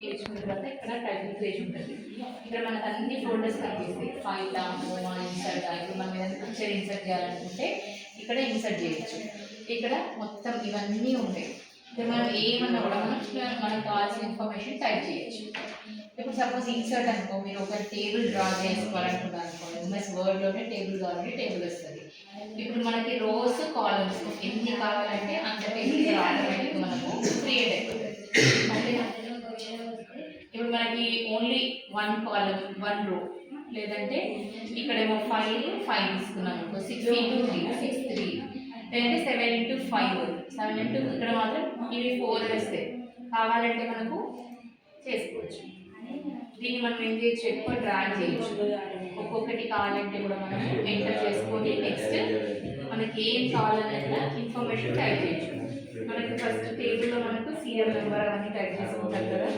చేసుకున్న తర్వాత ఇక్కడ టైటిల్ పేజ్ ఉంటుంది. ఇక్కడ మనకు అన్ని ఫోల్డర్స్ కనిపిస్తాయి. ఫైల్ హోమా ఇన్సర్ట్. ఇప్పుడు మనం ఏదైనా పిక్చర్ ఇన్సర్ట్ చేయాలనుకుంటే ఇక్కడ ఇన్సర్ట్ చేయొచ్చు. ఇక్కడ మొత్తం ఇవన్నీ ఉంటాయి. ఇక్కడ మనం ఏమన్నా కూడా మనకు కావాల్సిన ఇన్ఫర్మేషన్ టైప్ చేయొచ్చు. ఇప్పుడు సపోజ్ ఇన్సర్ట్ అనుకో, మీరు ఒక టేబుల్ డ్రా చేసుకోవాలనుకున్నారు అనుకోండి, ఎంఎస్ వర్డ్లోనే టేబుల్ కావాలంటే టేబుల్ వస్తుంది. ఇప్పుడు మనకి రోస్ కాలమ్స్ ఎన్ని కావాలంటే అంత టేబుల్ ఆటోమేటిక్ మనకు క్రియేట్ అయిపోతుంది. ఇప్పుడు మనకి ఓన్లీ 1 కాలమ్ 1 రో, లేదంటే ఇక్కడేమో 5 తీసుకున్నాం అనుకో, 6 × 3 6 3, లేదంటే 7 × 5 7 ఇక్కడ మాత్రం ఇవి 4 వేస్తే కావాలంటే మనకు చేసుకోవచ్చు. దీన్ని మనం ఏం చేయొచ్చు, ఎక్కువ డ్రాగ్ చేయొచ్చు. ఒక్కొక్కటి కావాలంటే కూడా మనం ఎంటర్ చేసుకొని నెక్స్ట్ మనకి ఏం కావాలన్నా ఇన్ఫర్మేషన్ టైప్ చేయొచ్చు. మనకి ఫస్ట్ టేబుల్లో మనకు సీరియల్ నెంబర్ అవన్నీ టైప్ చేసుకుంటాం కదా,